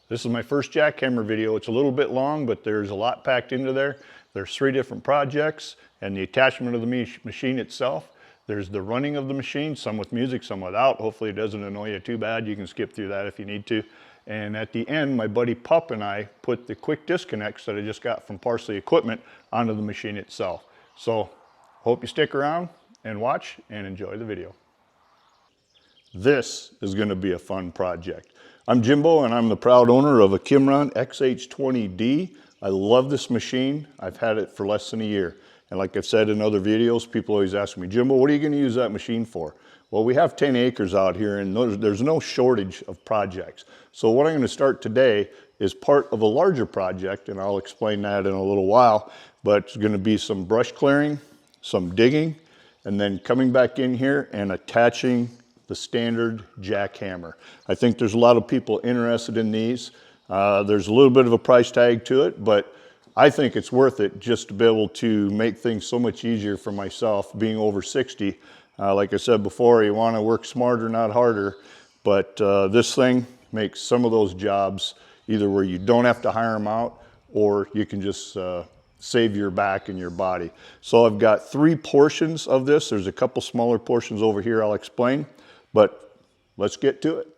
This is my first jackhammer video. It's a little bit long, but there's a lot packed into there. There's 3 different projects and the attachment of the machine itself. There's the running of the machine, some with music, some without. Hopefully it doesn't annoy you too bad. You can skip through that if you need to. And at the end, my buddy Pup and I put the quick disconnects that I just got from Parsley Equipment onto the machine itself. So hope you stick around and watch and enjoy the video. This is going to be a fun project. I'm Jimbo and I'm the proud owner of a Kymron XH20D. I love this machine. I've had it for less than a year. And like I've said in other videos, people always ask me, Jimbo, what are you going to use that machine for? Well, we have 10 acres out here and there's no shortage of projects. So what I'm going to start today is part of a larger project, and I'll explain that in a little while, but it's going to be some brush clearing, some digging, and then coming back in here and attaching the standard jackhammer. I think there's a lot of people interested in these. There's a little bit of a price tag to it, but I think it's worth it just to be able to make things so much easier for myself being over 60. Like I said before, you want to work smarter, not harder, but this thing makes some of those jobs either where you don't have to hire them out or you can just save your back and your body. So I've got 3 portions of this. There's a couple smaller portions over here I'll explain, but let's get to it.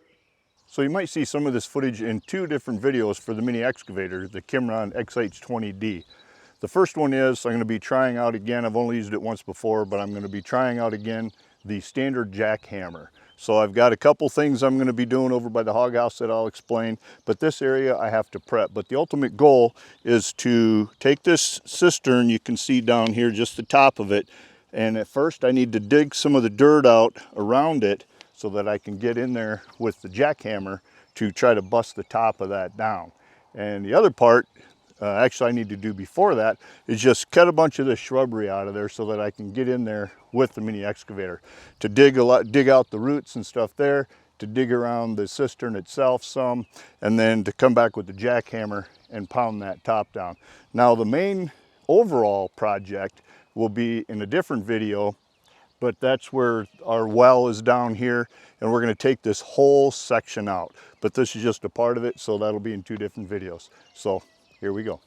So you might see some of this footage in 2 different videos for the Mini-Excavator, the Kymron XH20D. The first one is I'm going to be trying out again, I've only used it once before, but I'm going to be trying out again the standard jackhammer. So I've got a couple things I'm going to be doing over by the hog house that I'll explain, but this area I have to prep. But the ultimate goal is to take this cistern, you can see down here just the top of it, and at first I need to dig some of the dirt out around it so that I can get in there with the jackhammer to try to bust the top of that down. And the other part, actually I need to do before that, is just cut a bunch of the shrubbery out of there so that I can get in there with the Mini-Excavator to dig out the roots and stuff there, to dig around the cistern itself some, and then to come back with the jackhammer and pound that top down. Now the main overall project will be in a different video, but that's where our well is down here, and we're going to take this whole section out. But this is just a part of it, so that'll be in 2 different videos. So here we go.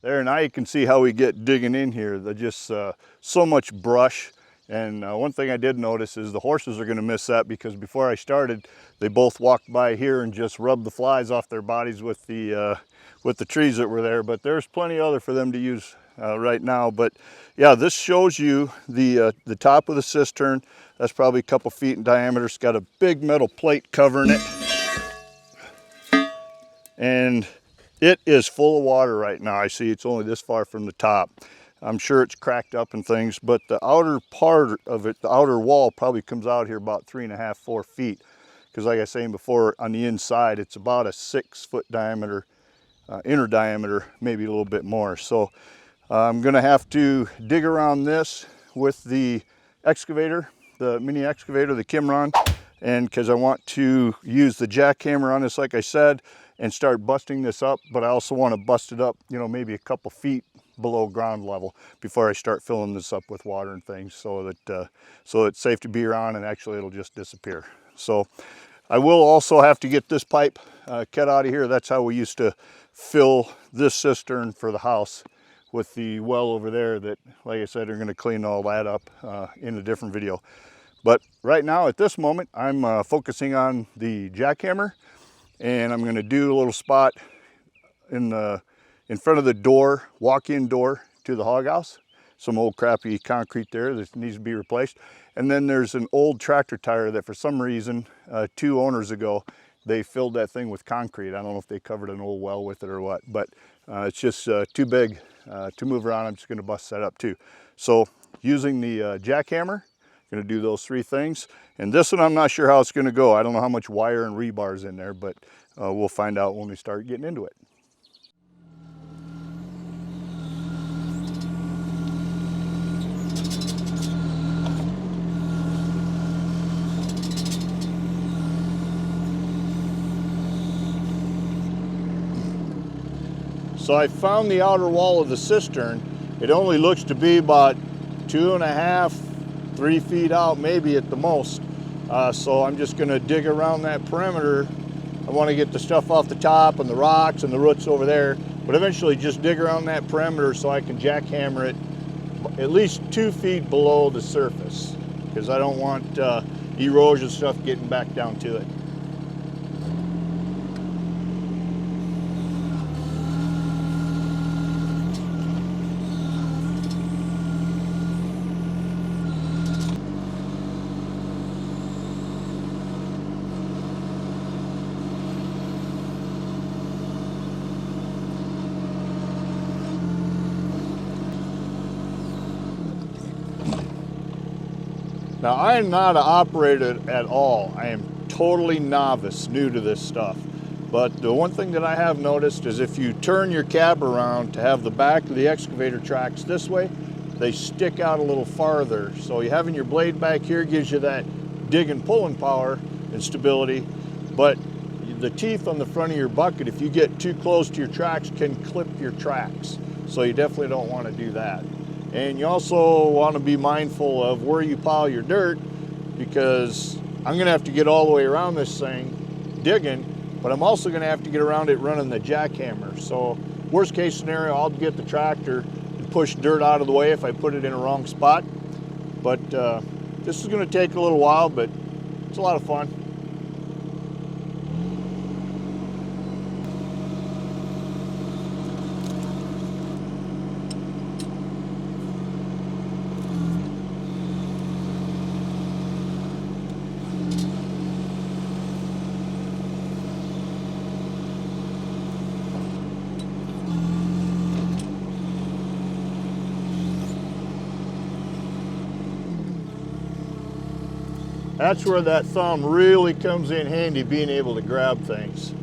There, now you can see how we get digging in here. There's just so much brush. And one thing I did notice is the horses are going to miss that, because before I started, they both walked by here and just rubbed the flies off their bodies with the trees that were there. But there's plenty other for them to use right now. But yeah, this shows you the top of the cistern. That's probably a couple feet in diameter. It's got a big metal plate covering it. And it is full of water right now. I see it's only this far from the top. I'm sure it's cracked up and things, but the outer part of it, the outer wall, probably comes out here about 3.5, 4 feet. Because like I was saying before, on the inside, it's about a 6-foot diameter, inner diameter, maybe a little bit more. So I'm gonna have to dig around this with the excavator, the Mini-Excavator, the Kymron, and because I want to use the jackhammer on this, like I said, and start busting this up, but I also want to bust it up, you know, maybe a couple feet below ground level before I start filling this up with water and things, so that so it's safe to be around and actually it'll just disappear. So I will also have to get this pipe cut out of here. That's how we used to fill this cistern for the house, with the well over there that, like I said, are going to clean all that up in a different video. But right now, at this moment, I'm focusing on the jackhammer, and I'm going to do a little spot in front of the door, walk-in door to the hog house. Some old crappy concrete there that needs to be replaced. And then there's an old tractor tire that for some reason, 2 owners ago, they filled that thing with concrete. I don't know if they covered an old well with it or what, but it's just too big to move around. I'm just gonna bust that up too. So using the jackhammer, gonna do those 3 things. And this one, I'm not sure how it's gonna go. I don't know how much wire and rebar is in there, but we'll find out when we start getting into it. So I found the outer wall of the cistern. It only looks to be about 2.5, 3 feet out, maybe at the most. So I'm just gonna dig around that perimeter. I wanna get the stuff off the top and the rocks and the roots over there, but eventually just dig around that perimeter so I can jackhammer it at least 2 feet below the surface, because I don't want erosion stuff getting back down to it. Now, I am not an operator at all. I am totally novice, new to this stuff. But the one thing that I have noticed is if you turn your cab around to have the back of the excavator tracks this way, they stick out a little farther. So you having your blade back here gives you that dig and pulling power and stability. But the teeth on the front of your bucket, if you get too close to your tracks, can clip your tracks. So you definitely don't want to do that. And you also want to be mindful of where you pile your dirt, because I'm going to have to get all the way around this thing digging, but I'm also going to have to get around it running the jackhammer. So worst case scenario, I'll get the tractor and push dirt out of the way if I put it in a wrong spot. But this is going to take a little while, but it's a lot of fun. That's where that thumb really comes in handy, being able to grab things.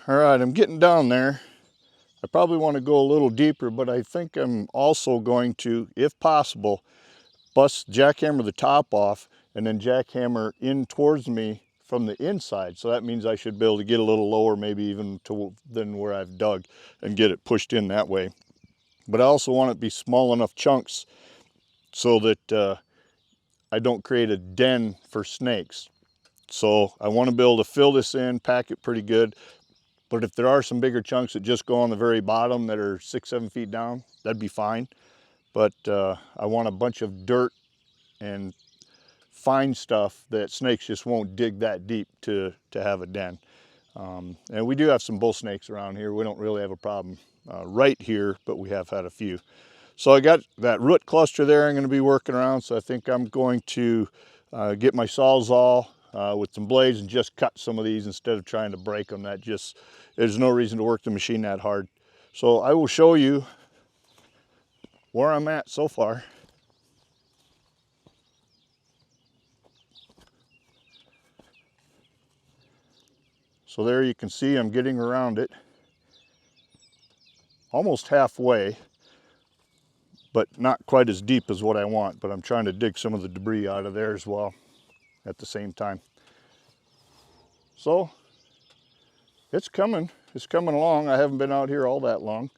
All right, I'm getting down there. I probably want to go a little deeper, but I think I'm also going to, if possible, jackhammer the top off and then jackhammer in towards me from the inside. So that means I should be able to get a little lower, maybe even than where I've dug, and get it pushed in that way. But I also want it to be small enough chunks so that I don't create a den for snakes. So I want to be able to fill this in, pack it pretty good. But if there are some bigger chunks that just go on the very bottom that are 6-7 feet down, that'd be fine. But I want a bunch of dirt and fine stuff that snakes just won't dig that deep to have a den. And we do have some bull snakes around here. We don't really have a problem right here, but we have had a few. So I got that root cluster there I'm going to be working around. So I think I'm going to get my Sawzall with some blades and just cut some of these instead of trying to break them. There's no reason to work the machine that hard. So I will show you where I'm at so far. So there you can see I'm getting around it almost halfway, but not quite as deep as what I want. But I'm trying to dig some of the debris out of there as well at the same time. So it's coming. is coming along. I haven't been out here all that long,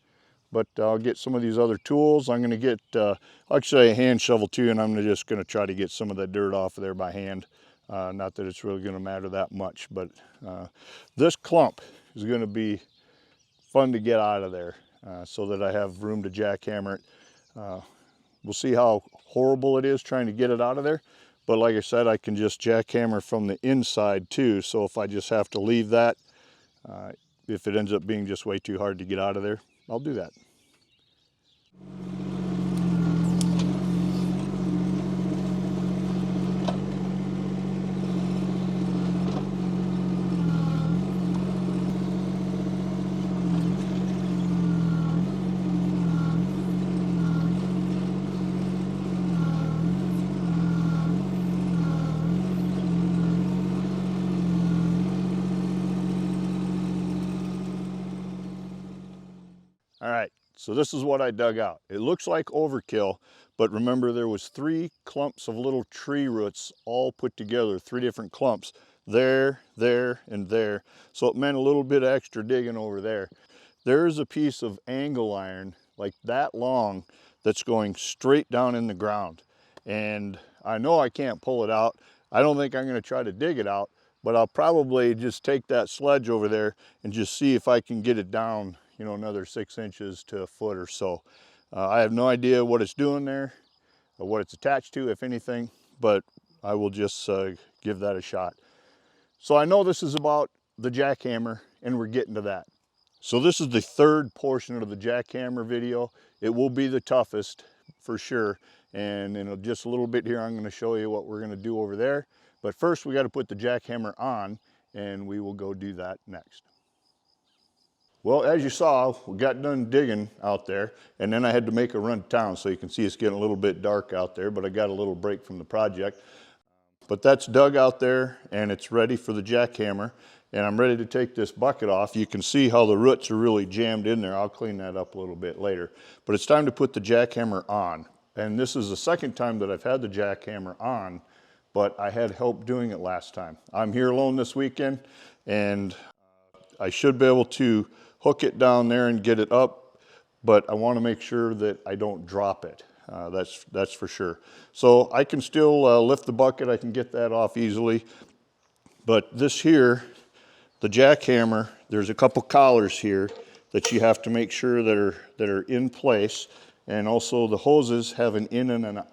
but I'll get some of these other tools. I'm going to get actually a hand shovel too, and I'm just going to try to get some of that dirt off of there by hand. Not that it's really going to matter that much, but this clump is going to be fun to get out of there so that I have room to jackhammer it. We'll see how horrible it is trying to get it out of there. But like I said, I can just jackhammer from the inside too. So if I just have to leave that, if it ends up being just way too hard to get out of there, I'll do that. All right, so this is what I dug out. It looks like overkill, but remember there was 3 clumps of little tree roots all put together, 3 different clumps, there, and there. So it meant a little bit of extra digging over there. There's a piece of angle iron like that long that's going straight down in the ground. And I know I can't pull it out. I don't think I'm gonna try to dig it out, but I'll probably just take that sledge over there and just see if I can get it down, you know, another 6 inches to a foot or so. I have no idea what it's doing there, or what it's attached to, if anything, but I will just give that a shot. So I know this is about the jackhammer, and we're getting to that. So this is the 3rd portion of the jackhammer video. It will be the toughest for sure. And in just a little bit here, I'm going to show you what we're going to do over there. But first we got to put the jackhammer on, and we will go do that next. Well, as you saw, we got done digging out there, and then I had to make a run to town. So you can see it's getting a little bit dark out there, but I got a little break from the project. But that's dug out there, and it's ready for the jackhammer. And I'm ready to take this bucket off. You can see how the roots are really jammed in there. I'll clean that up a little bit later. But it's time to put the jackhammer on. And this is the 2nd time that I've had the jackhammer on, but I had help doing it last time. I'm here alone this weekend, and I should be able to hook it down there and get it up, but I want to make sure that I don't drop it. That's for sure. So I can still lift the bucket. I can get that off easily. But this here, the jackhammer, there's a couple collars here that you have to make sure that are in place, and also the hoses have an in and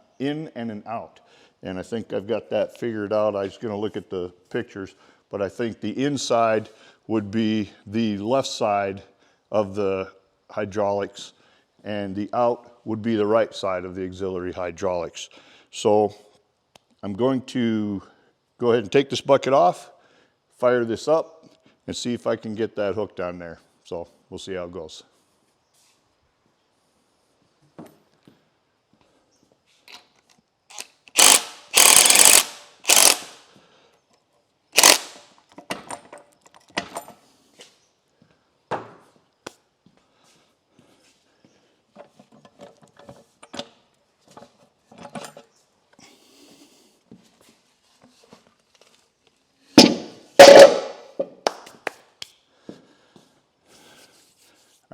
an out. And I think I've got that figured out. I was going to look at the pictures, but I think the inside would be the left side of the hydraulics, and the out would be the right side of the auxiliary hydraulics. So I'm going to go ahead and take this bucket off, fire this up, and see if I can get that hooked on there. So we'll see how it goes.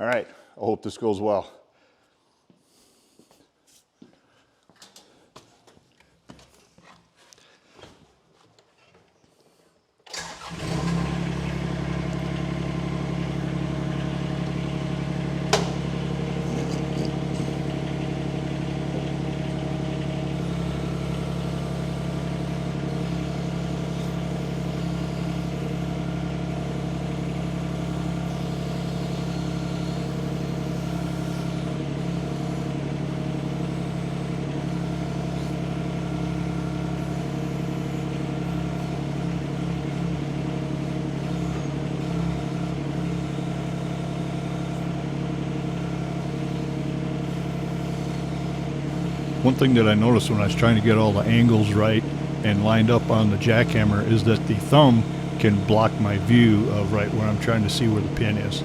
All right, I hope this goes well. One thing that I noticed when I was trying to get all the angles right and lined up on the jackhammer is that the thumb can block my view of right where I'm trying to see where the pin is.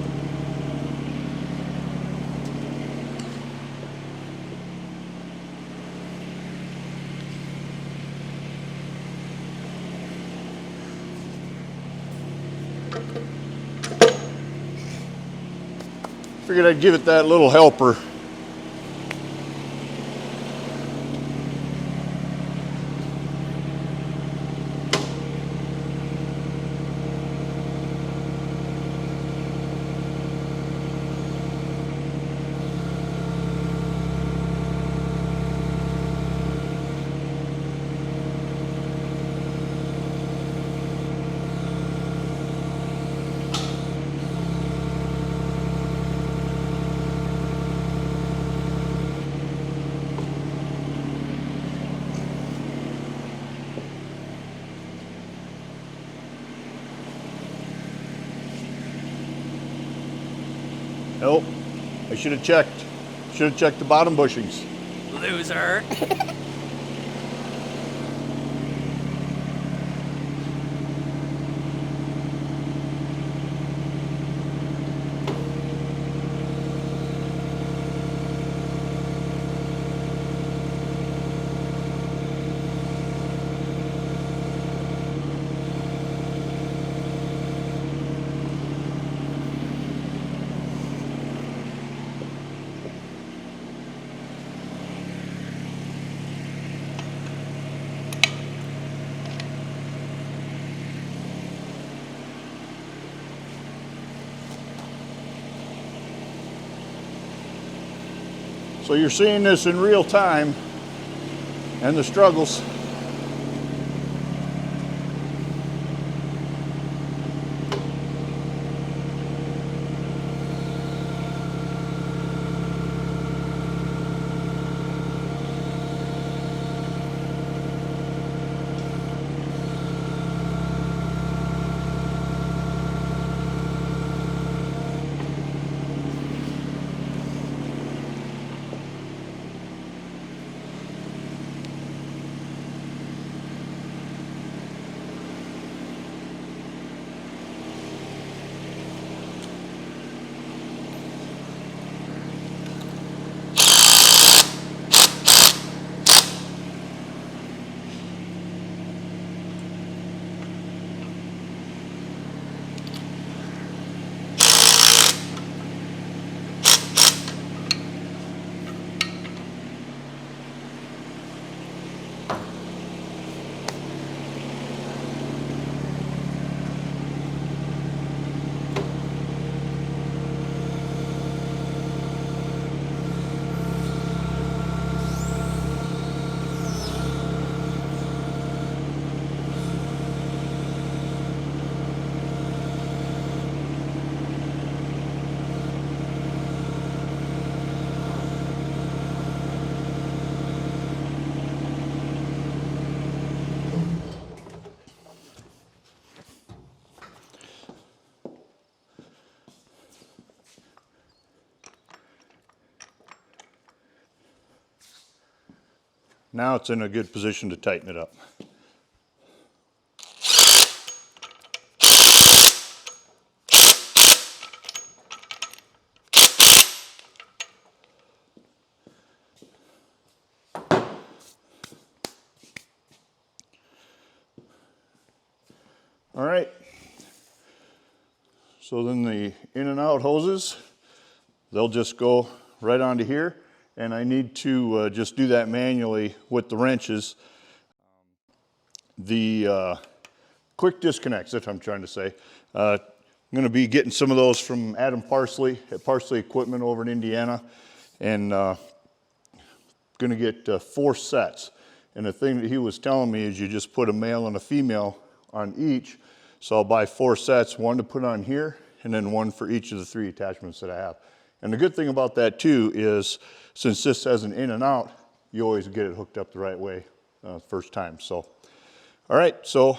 Figured I'd give it that little helper. Nope, I should have checked. Should have checked the bottom bushings. Loser. So you're seeing this in real time and the struggles. Now it's in a good position to tighten it up. All right, so then the in and out hoses, they'll just go right onto here, and I need to just do that manually with the wrenches. The quick disconnects, that's what I'm trying to say. I'm going to be getting some of those from Adam Parsley at Parsley Equipment over in Indiana, and going to get 4 sets. And the thing that he was telling me is you just put a male and a female on each. So I'll buy 4 sets, 1 to put on here, and then 1 for each of the 3 attachments that I have. And the good thing about that too is, since this has an in and out, you always get it hooked up the right way first time. So, all right, so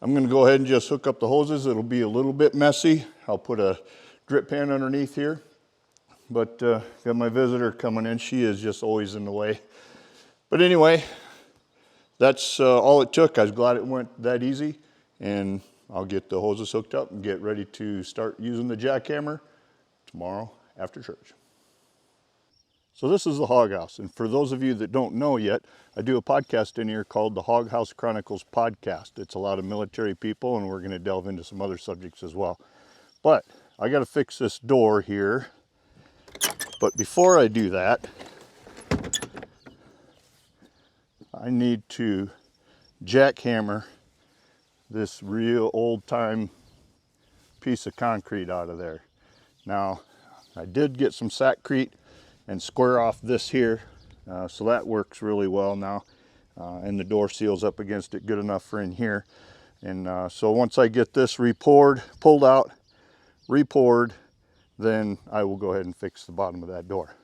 I'm gonna go ahead and just hook up the hoses. It'll be a little bit messy. I'll put a drip pan underneath here, but got my visitor coming in. She is just always in the way. But anyway, that's all it took. I was glad it went that easy, and I'll get the hoses hooked up and get ready to start using the jackhammer tomorrow after church. So this is the Hog House, and for those of you that don't know yet, I do a podcast in here called the Hog House Chronicles Podcast. It's a lot of military people, and we're going to delve into some other subjects as well. But I got to fix this door here. But before I do that, I need to jackhammer this real old-time piece of concrete out of there. Now, I did get some sackcrete and square off this here, so that works really well now. And the door seals up against it good enough for in here. And so once I get this pulled out, re-poured, then I will go ahead and fix the bottom of that door.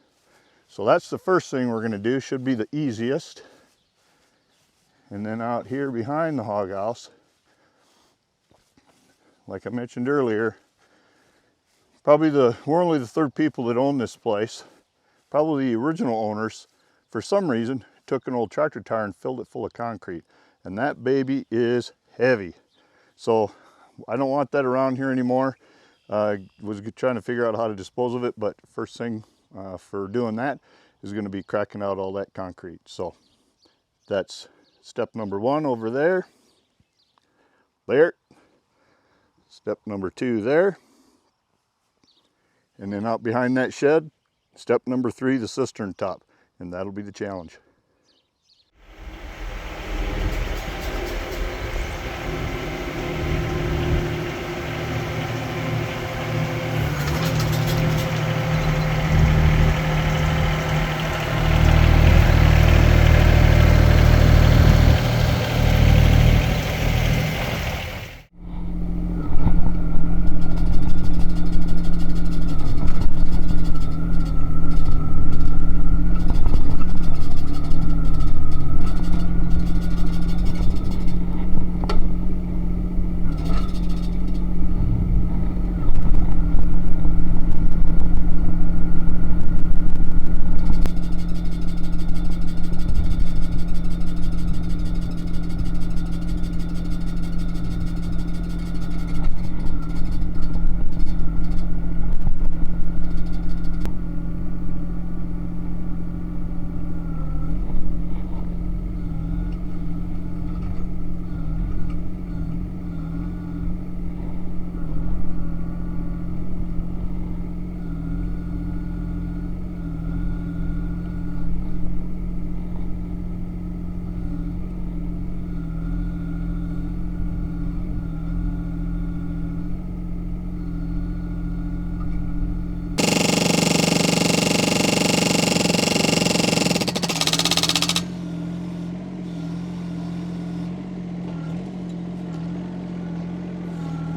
So that's the first thing we're going to do, should be the easiest. And then out here behind the hog house, like I mentioned earlier, we're only the third people that own this place. Probably the original owners, for some reason, took an old tractor tire and filled it full of concrete. And that baby is heavy. So I don't want that around here anymore. I was trying to figure out how to dispose of it, but first thing for doing that is going to be cracking out all that concrete. So that's step number 1 over there. There. Step number 2 there. And then out behind that shed, step number 3, the cistern top. And that'll be the challenge.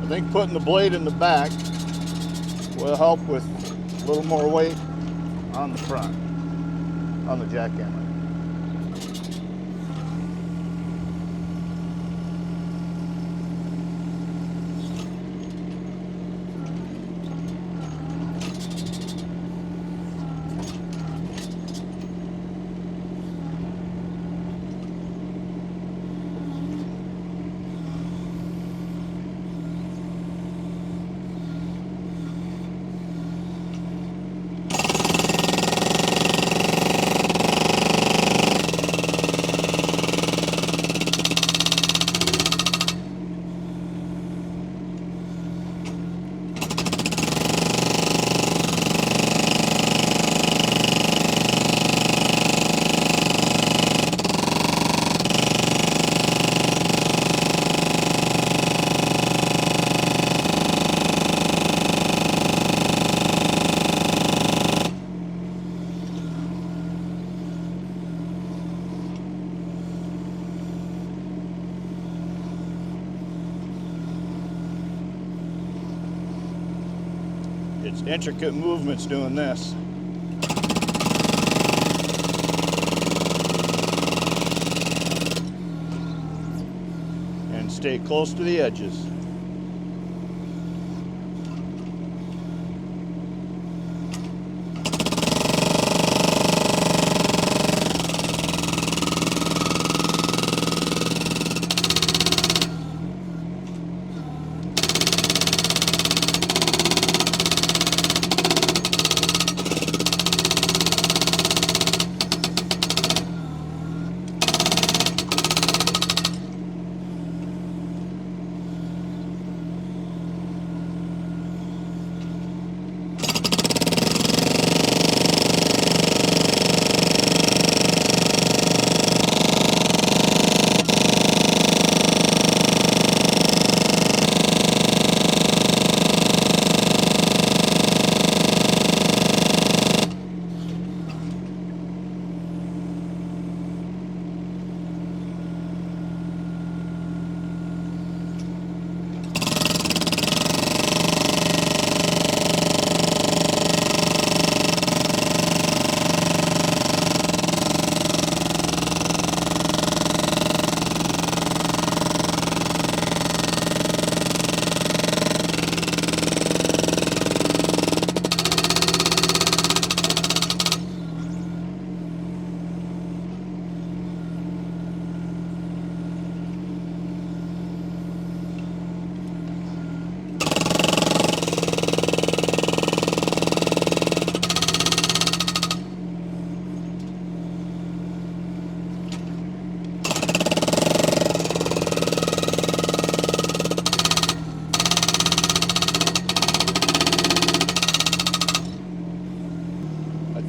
I think putting the blade in the back will help with a little more weight on the front, on the jackhammer. It's intricate movements doing this. And stay close to the edges.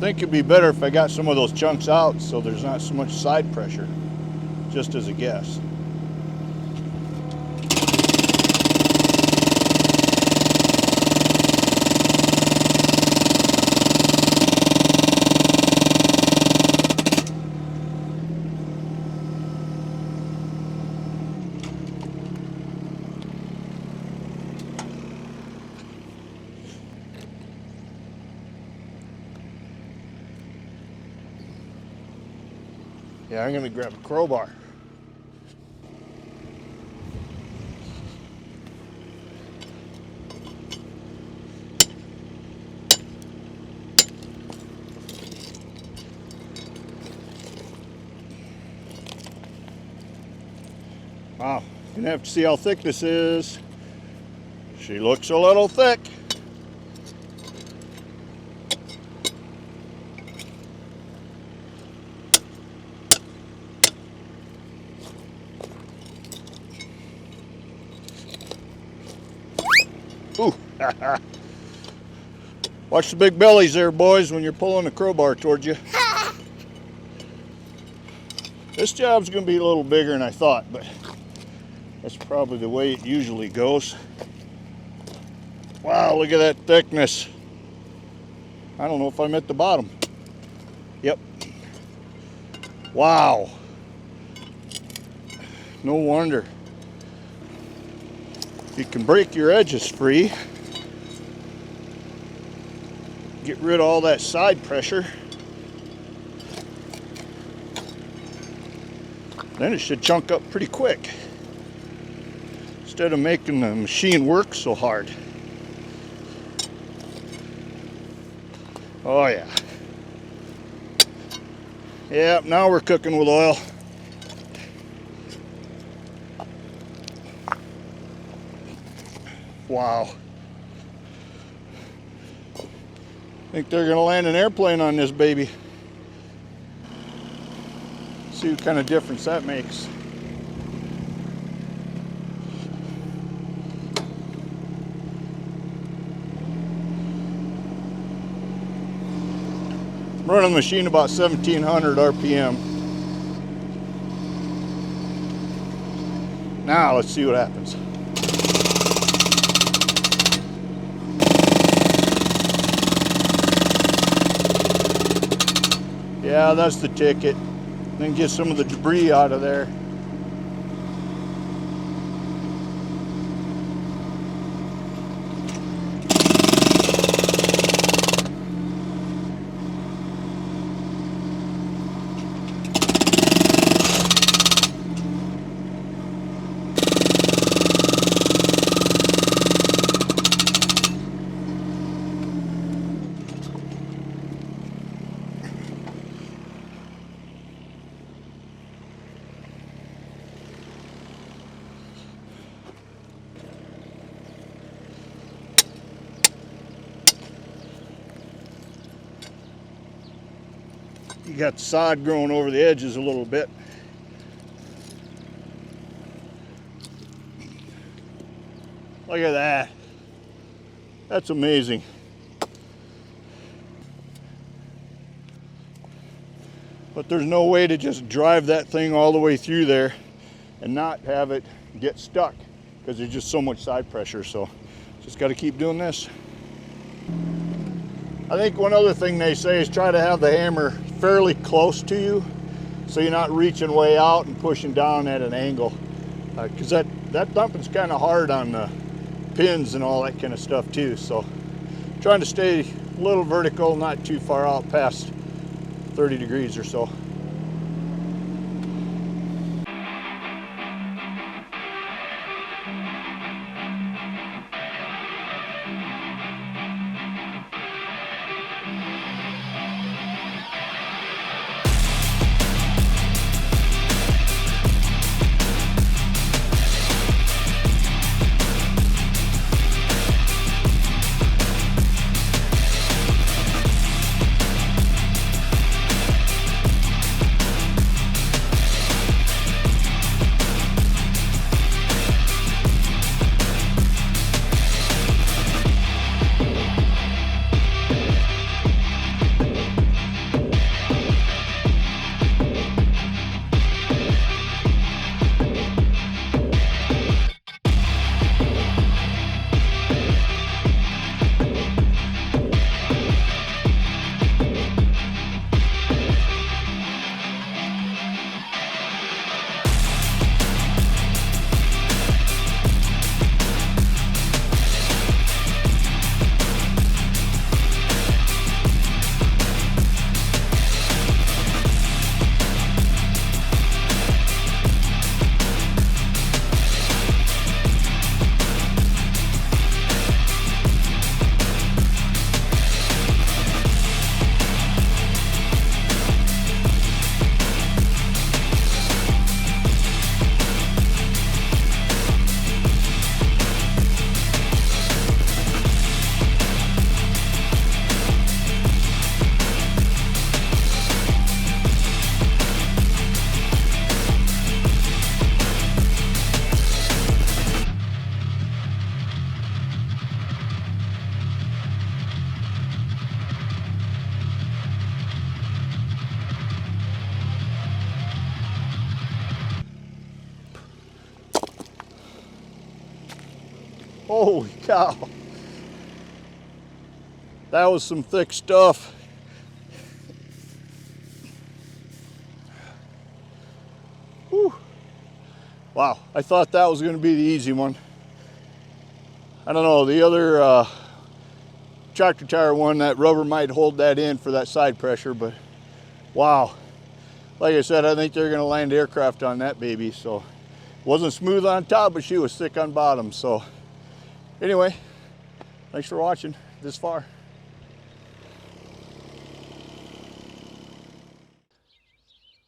think it'd be better if I got some of those chunks out so there's not so much side pressure, just as a guess. Yeah, I'm gonna grab a crowbar. Wow, gonna have to see how thick this is. She looks a little thick. Ooh. Watch the big bellies there, boys, when you're pulling the crowbar towards you. This job's going to be a little bigger than I thought, but that's probably the way it usually goes. Wow, look at that thickness. I don't know if I'm at the bottom. Yep. Wow. No wonder. You can break your edges free, get rid of all that side pressure, then it should chunk up pretty quick instead of making the machine work so hard. Oh yeah. Yeah, now we're cooking with oil. Wow. I think they're going to land an airplane on this baby. See what kind of difference that makes. Running the machine about 1700 RPM. Now let's see what happens. Yeah, that's the ticket. Then get some of the debris out of there. You got the sod growing over the edges a little bit. Look at that. That's amazing. But there's no way to just drive that thing all the way through there and not have it get stuck because there's just so much side pressure. So just got to keep doing this. I think one other thing they say is try to have the hammer fairly close to you so you're not reaching way out and pushing down at an angle, because that dumping's kind of hard on the pins and all that kind of stuff too. So trying to stay a little vertical, not too far out past 30 degrees or so. Holy cow. That was some thick stuff. Whew. Wow, I thought that was going to be the easy one. I don't know, the other tractor tire one, that rubber might hold that in for that side pressure, but wow. Like I said, I think they're going to land aircraft on that baby. So wasn't smooth on top, but she was thick on bottom. So anyway, thanks for watching this far.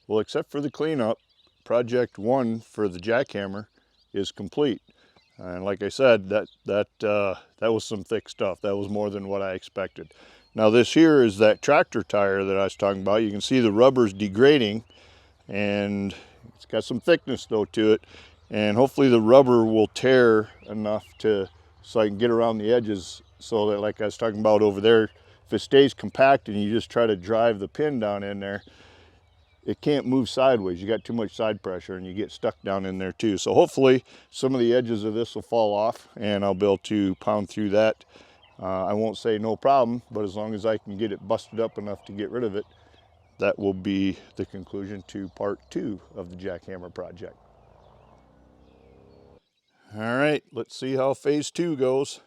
Well, except for the cleanup, project 1 for the jackhammer is complete. And like I said, that was some thick stuff. That was more than what I expected. Now this here is that tractor tire that I was talking about. You can see the rubber's degrading, and it's got some thickness though to it. And hopefully the rubber will tear enough so I can get around the edges, so that, like I was talking about over there, if it stays compact and you just try to drive the pin down in there, it can't move sideways. You got too much side pressure and you get stuck down in there too. So hopefully some of the edges of this will fall off and I'll be able to pound through that. I won't say no problem, but as long as I can get it busted up enough to get rid of it, that will be the conclusion to part 2 of the jackhammer project. All right, let's see how phase 2 goes.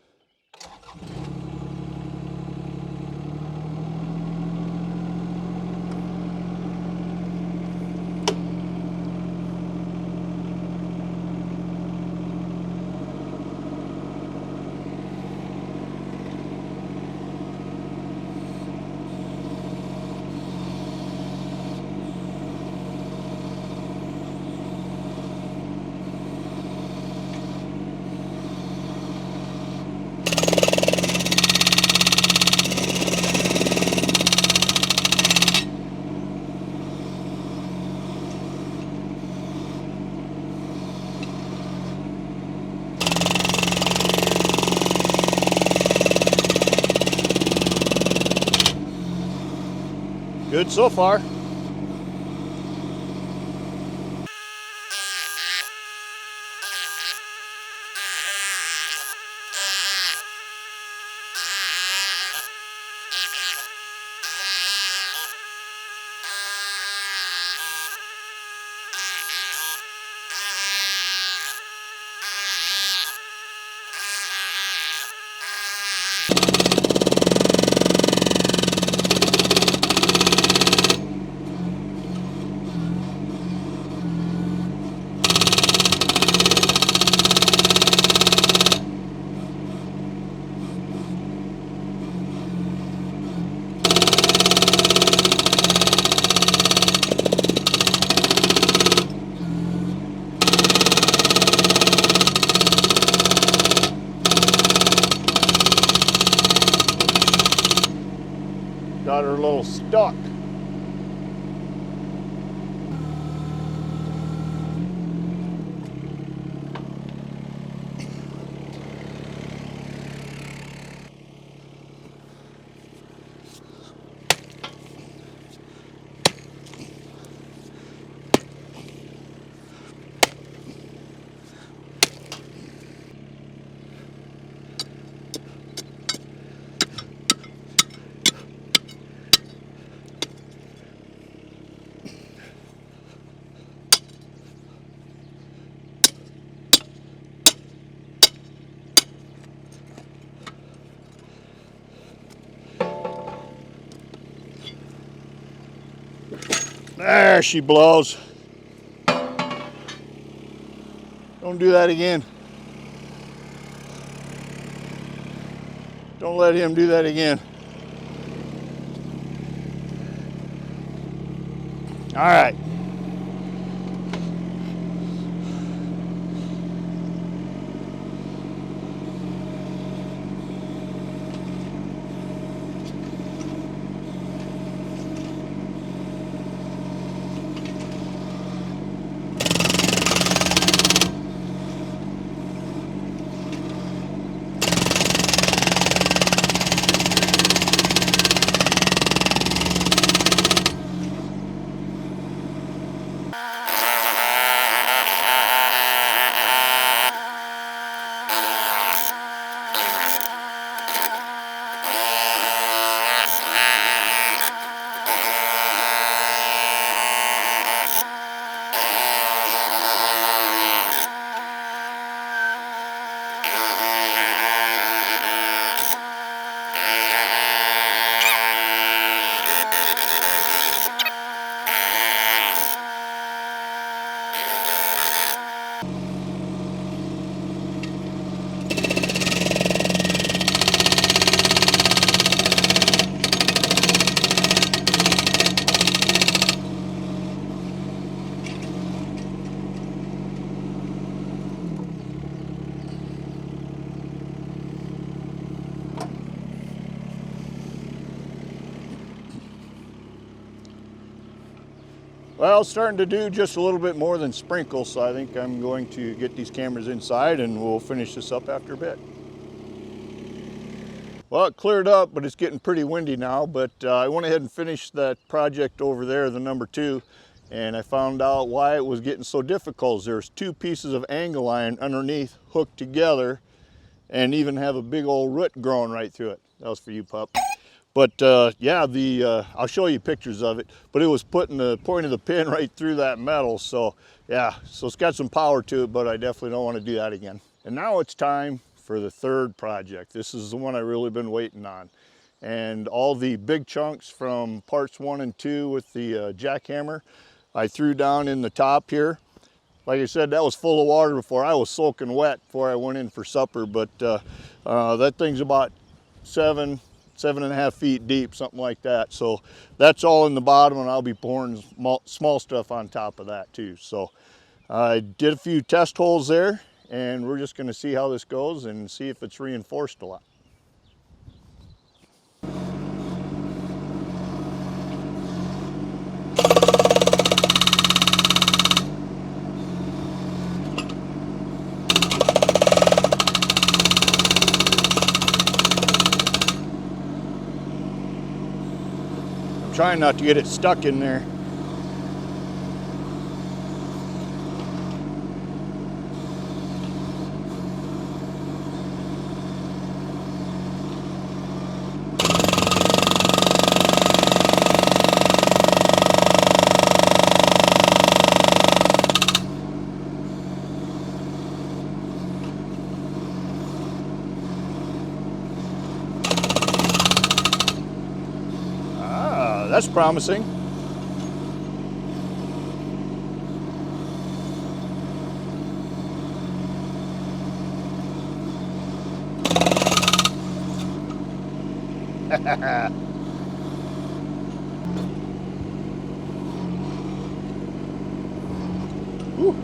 Good so far. Got her a little stuck. There she blows. Don't do that again. Don't let him do that again. All right. Well, starting to do just a little bit more than sprinkle, so I think I'm going to get these cameras inside and we'll finish this up after a bit. Well, it cleared up, but it's getting pretty windy now, but I went ahead and finished that project over there, the number 2, and I found out why it was getting so difficult. There's 2 pieces of angle iron underneath hooked together and even have a big old root growing right through it. That was for you, pup. But yeah, I'll show you pictures of it, but it was putting the point of the pin right through that metal. So yeah, so it's got some power to it, but I definitely don't want to do that again. And now it's time for the 3rd project. This is the one I've really been waiting on. And all the big chunks from parts 1 and 2 with the jackhammer, I threw down in the top here. Like I said, that was full of water before. I was soaking wet before I went in for supper, but that thing's about 7.5 feet deep, something like that. So that's all in the bottom, and I'll be pouring small stuff on top of that too. So I did a few test holes there, and we're just gonna see how this goes and see if it's reinforced a lot. Trying not to get it stuck in there. That's promising. Woo.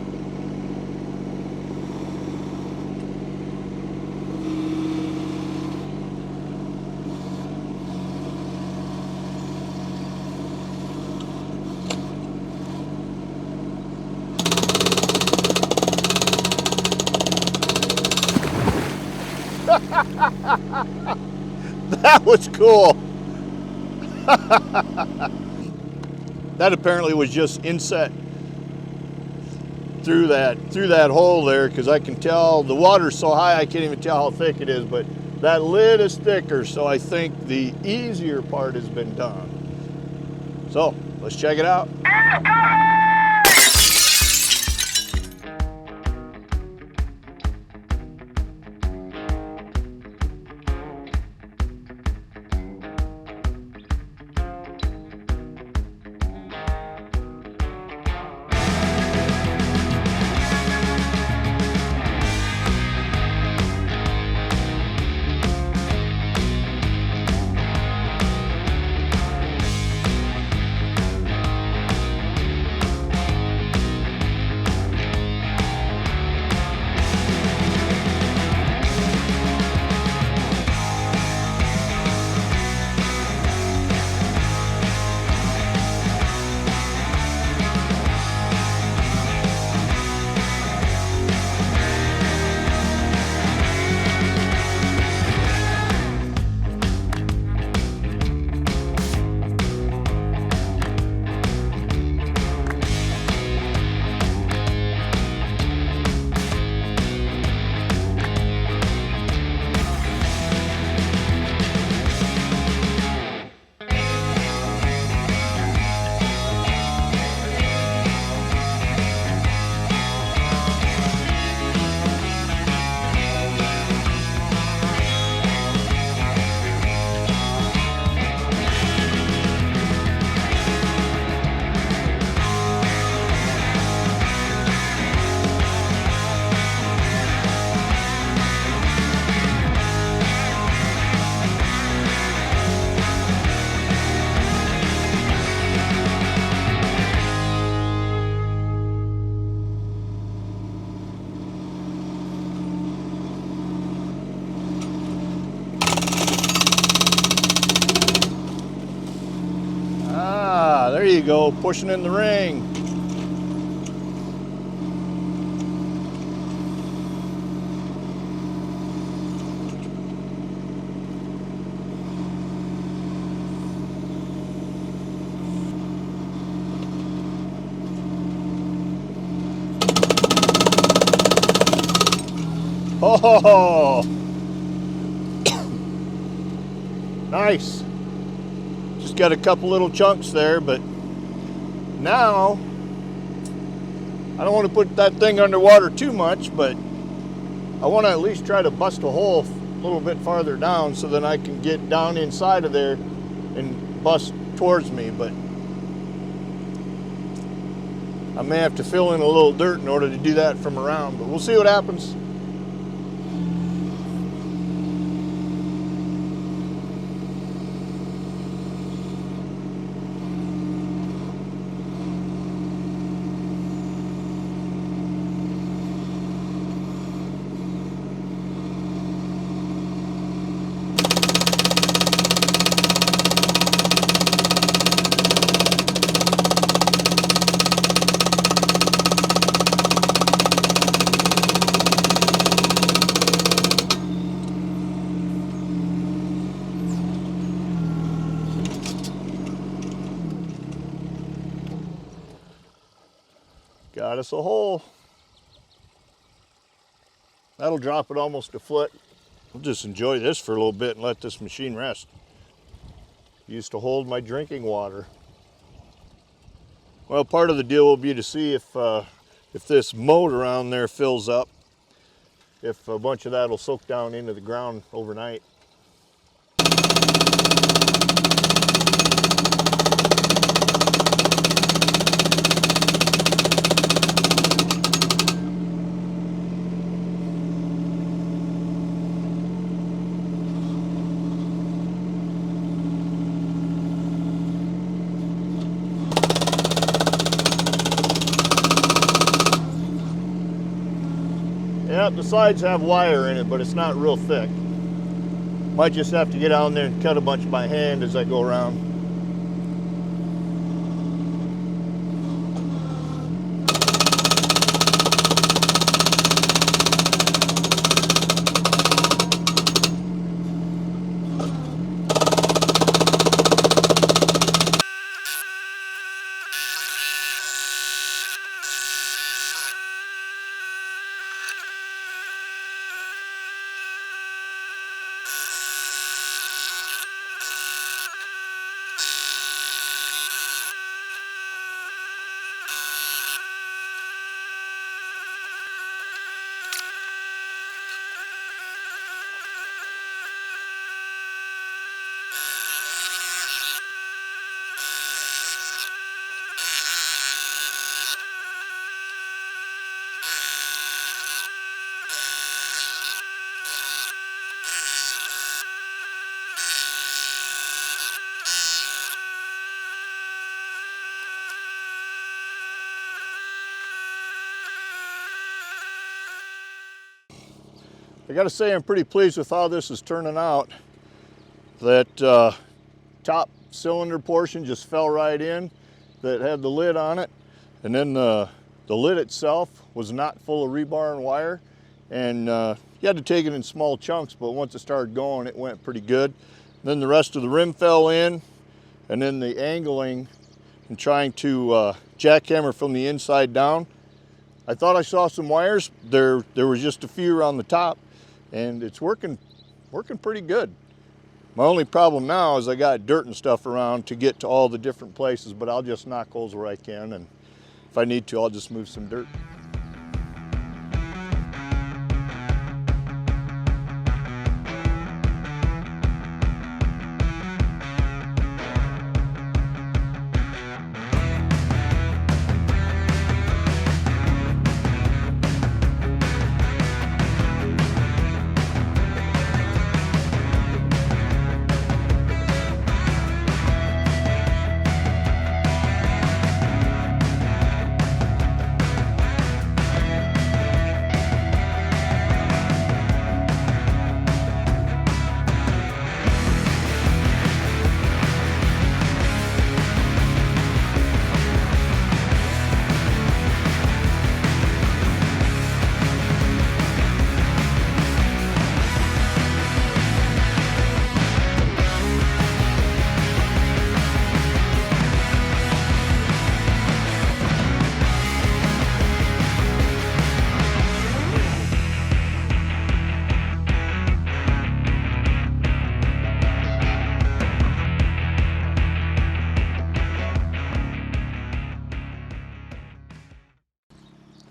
That was cool. That apparently was just inset through that hole there, because I can tell the water's so high I can't even tell how thick it is, but that lid is thicker, so I think the easier part has been done. So let's check it out. go, pushing in the ring. Oh, nice. Just got a couple little chunks there, but now I don't want to put that thing underwater too much, but I want to at least try to bust a hole a little bit farther down so that I can get down inside of there and bust towards me. But I may have to fill in a little dirt in order to do that from around, but we'll see what happens. Got us a hole. That'll drop it almost a foot. I'll just enjoy this for a little bit and let this machine rest. Used to hold my drinking water. Well, part of the deal will be to see if this moat around there fills up, if a bunch of that will soak down into the ground overnight. Yep, the sides have wire in it, but it's not real thick. Might just have to get down there and cut a bunch by hand as I go around. I gotta say I'm pretty pleased with how this is turning out. That top cylinder portion just fell right in, that had the lid on it, and then the lid itself was not full of rebar and wire, and you had to take it in small chunks, but once it started going it went pretty good. Then the rest of the rim fell in, and then the angling and trying to jackhammer from the inside down. I thought I saw some wires. There was just a few around the top, and it's working pretty good. My only problem now is I got dirt and stuff around to get to all the different places, but I'll just knock holes where I can, and if I need to, I'll just move some dirt.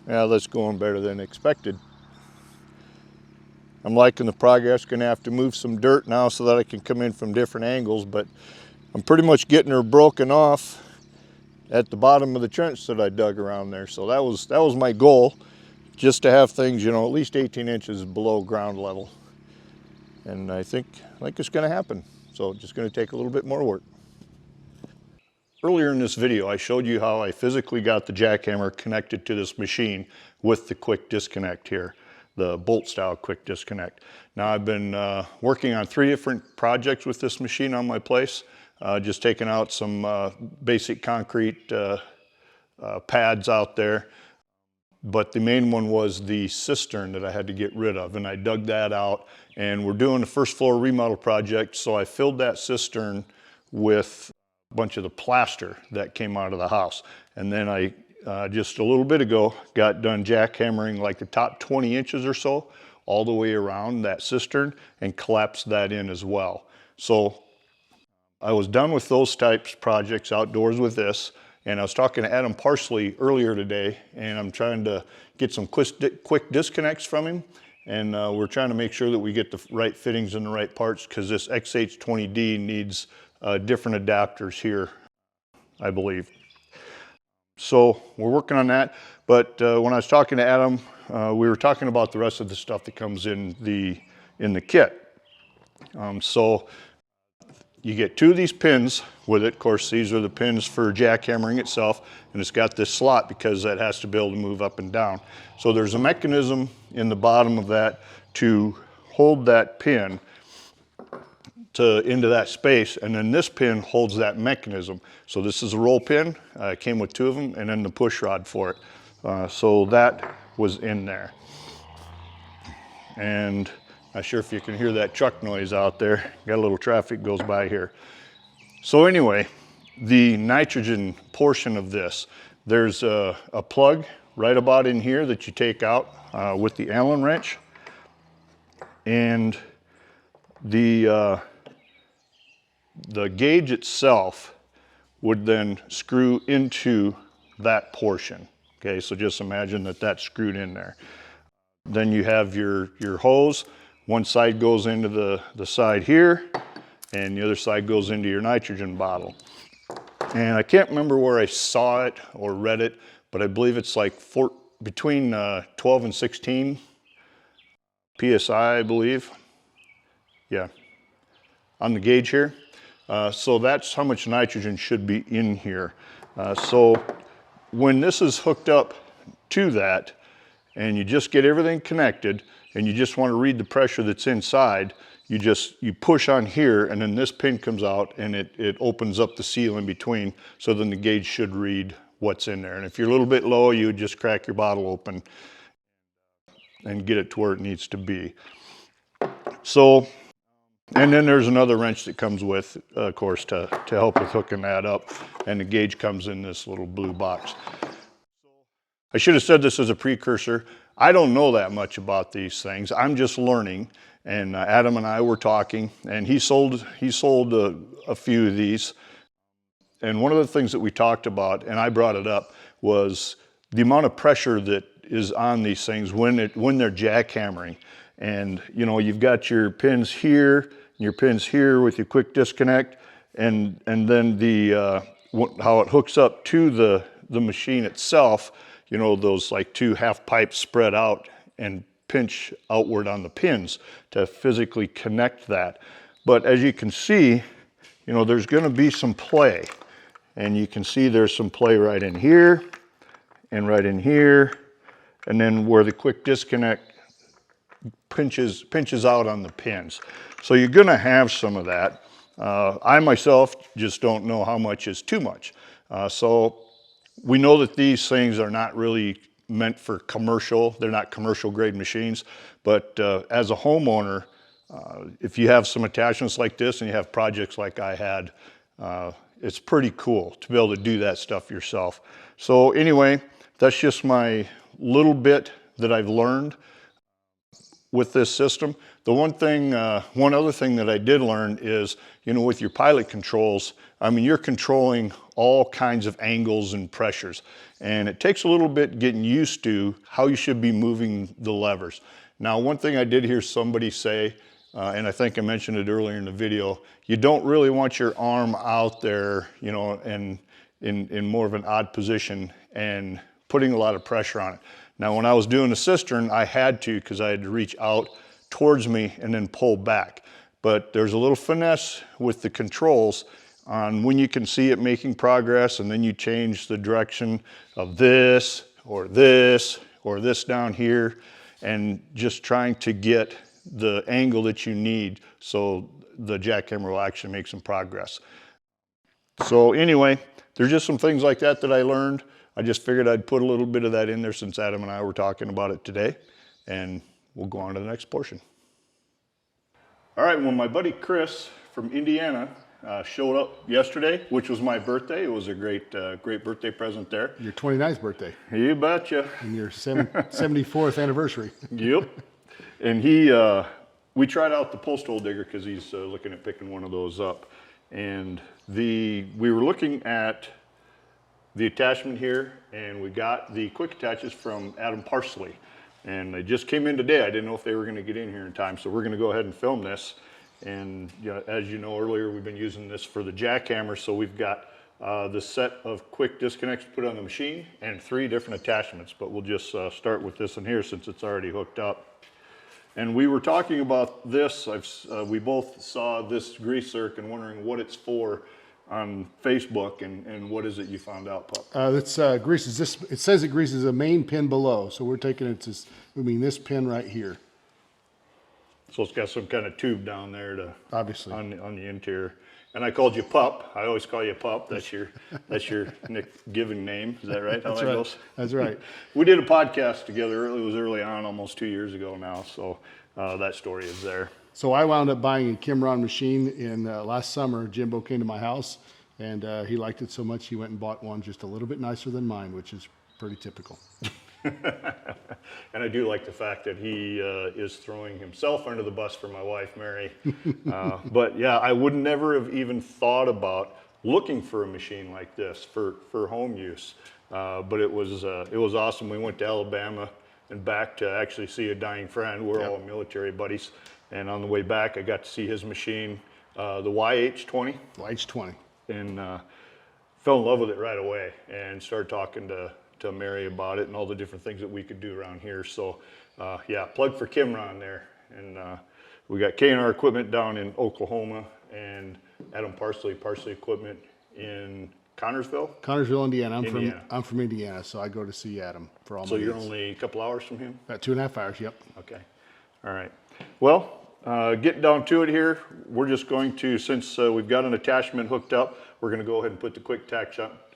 Yeah, that's going better than expected. I'm liking the progress. Gonna have to move some dirt now so that I can come in from different angles, but I'm pretty much getting her broken off at the bottom of the trench that I dug around there. So that was my goal, just to have things, you know, at least 18 inches below ground level. And I think it's gonna happen. So just gonna take a little bit more work. Earlier in this video, I showed you how I physically got the jackhammer connected to this machine with the quick disconnect here, the bolt style quick disconnect. Now I've been working on 3 different projects with this machine on my place, just taking out some basic concrete pads out there. But the main one was the cistern that I had to get rid of, and I dug that out, and we're doing the first floor remodel project, so I filled that cistern with bunch of the plaster that came out of the house. And then I just a little bit ago got done jackhammering like the top 20 inches or so all the way around that cistern and collapsed that in as well. So I was done with those types of projects outdoors with this, and I was talking to Adam Parsley earlier today, and I'm trying to get some quick disconnects from him, and we're trying to make sure that we get the right fittings and the right parts, because this XH20D needs different adapters here, I believe. So we're working on that. But when I was talking to Adam, we were talking about the rest of the stuff that comes in the kit. So you get 2 of these pins with it. Of course, these are the pins for jackhammering itself, and it's got this slot because that has to be able to move up and down. So there's a mechanism in the bottom of that to hold that pin into that space, and then this pin holds that mechanism. So this is a roll pin. It came with 2 of them, and then the push rod for it. So that was in there. And not sure if you can hear that truck noise out there. Got a little traffic goes by here. So anyway, the nitrogen portion of this, there's a plug right about in here that you take out with the Allen wrench, and the gauge itself would then screw into that portion. Okay, so just imagine that that's screwed in there. Then you have your hose. One side goes into the side here, and the other side goes into your nitrogen bottle. And I can't remember where I saw it or read it, but I believe it's like between 12 and 16 PSI, I believe. Yeah, on the gauge here. So that's how much nitrogen should be in here. So when this is hooked up to that, and you just get everything connected, and you just want to read the pressure that's inside, you push on here, and then this pin comes out, and it opens up the seal in between, so then the gauge should read what's in there. And if you're a little bit low, you would just crack your bottle open and get it to where it needs to be. So, and then there's another wrench that comes with, of course, to help with hooking that up, and the gauge comes in this little blue box. I should have said this as a precursor. I don't know that much about these things. I'm just learning, and Adam and I were talking, and he sold a few of these. And one of the things that we talked about, and I brought it up, was the amount of pressure that is on these things when they're jackhammering. And you know, you've got your pins here, and your pins here with your quick disconnect, and then how it hooks up to the machine itself. You know, those like 2 half pipes spread out and pinch outward on the pins to physically connect that. But as you can see, you know, there's going to be some play, and you can see there's some play right in here and right in here, and then where the quick disconnect pinches out on the pins. So you're going to have some of that. I myself just don't know how much is too much. So we know that these things are not really meant for commercial. They're not commercial grade machines, but as a homeowner, if you have some attachments like this and you have projects like I had, it's pretty cool to be able to do that stuff yourself. So anyway, that's just my little bit that I've learned with this system. The one other thing that I did learn is, with your pilot controls, I mean, you're controlling all kinds of angles and pressures, and it takes a little bit getting used to how you should be moving the levers. Now, one thing I did hear somebody say, and I think I mentioned it earlier in the video, you don't really want your arm out there, and in more of an odd position and putting a lot of pressure on it. Now, when I was doing the cistern, I had to, because I had to reach out towards me and then pull back. But there's a little finesse with the controls on when you can see it making progress, and then you change the direction of this or this or this down here, and just trying to get the angle that you need so the jackhammer will actually make some progress. So anyway, there's just some things like that that I learned. I just figured I'd put a little bit of that in there since Adam and I were talking about it today, and we'll go on to the next portion. All right, well, my buddy Chris from Indiana showed up yesterday, which was my birthday. It was a great birthday present there. Your 29th birthday. You betcha. And your 74th anniversary. Yep. And we tried out the post hole digger because he's looking at picking one of those up. And we were looking at the attachment here, and we got the quick attaches from Adam Parsley. And they just came in today. I didn't know if they were going to get in here in time, so we're going to go ahead and film this. And as you know earlier, we've been using this for the jackhammer, so we've got the set of quick disconnects to put on the machine and 3 different attachments, but we'll just start with this one here since it's already hooked up. And we were talking about this. We both saw this grease zerk and wondering what it's for on Facebook, and what is it you found out, Pup? That's greases this. It says it greases a main pin below, so we're taking it to moving this pin right here. So it's got some kind of tube down there to obviously on the interior. And I called you Pup. I always call you Pup. That's your given name. Is that right? That's right. Goes? That's right. We did a podcast together. It was early on, almost 2 years ago now. So that story is there. So I wound up buying a Kymron machine in last summer. Jimbo came to my house, and he liked it so much he went and bought one just a little bit nicer than mine, which is pretty typical. And I do like the fact that he is throwing himself under the bus for my wife, Mary. But yeah, I would never have even thought about looking for a machine like this for home use. But it was awesome. We went to Alabama and back to actually see a dying friend. We're all military buddies. And on the way back, I got to see his machine, the YH20. YH20. And fell in love with it right away and started talking to Mary about it and all the different things that we could do around here. So yeah, plug for Kymron there. And we got K&R equipment down in Oklahoma and Adam Parsley equipment in Connorsville, Indiana. I'm from Indiana, so I go to see Adam for all my So you're needs. only a couple hours from him? About 2.5 hours, yep. Okay, all right. Well, getting down to it here, we're just going to, since we've got an attachment hooked up, we're going to go ahead and put the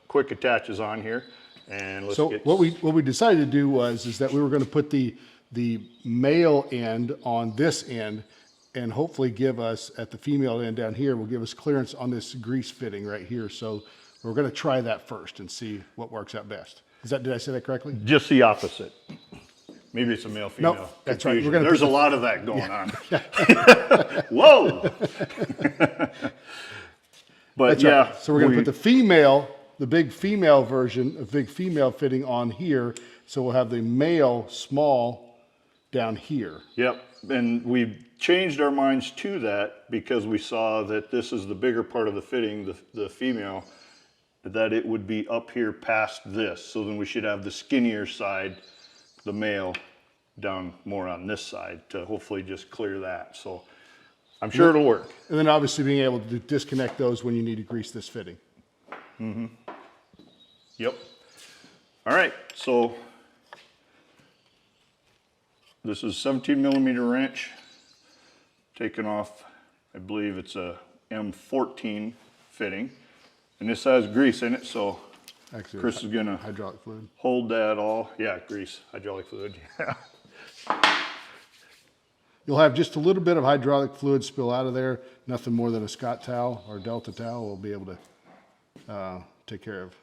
quick attaches on here. And let's so what we decided to do is that we were going to put the male end on this end, and hopefully give us at the female end down here will give us clearance on this grease fitting right here. So we're going to try that first and see what works out best. Did I say that correctly? Just the opposite. Maybe it's a male-female. Nope, that's right. There's a lot of that going on. Whoa! But that's yeah, right. So we're going to put the big female version, a big female fitting on here. So we'll have the male small down here. Yep, and we changed our minds to that because we saw that this is the bigger part of the fitting, the female, that it would be up here past this. So then we should have the skinnier side, the male, down more on this side to hopefully just clear that. So I'm sure it'll work. And then obviously being able to disconnect those when you need to grease this fitting. Mm-hmm. Yep. All right, so this is 17mm wrench taken off, I believe it's a M14 fitting. And this has grease in it, so actually, Chris is gonna hydraulic fluid. Hold that all. Yeah, grease, hydraulic fluid, yeah. You'll have just a little bit of hydraulic fluid spill out of there, nothing more than a Scott towel or Delta towel will be able to take care of.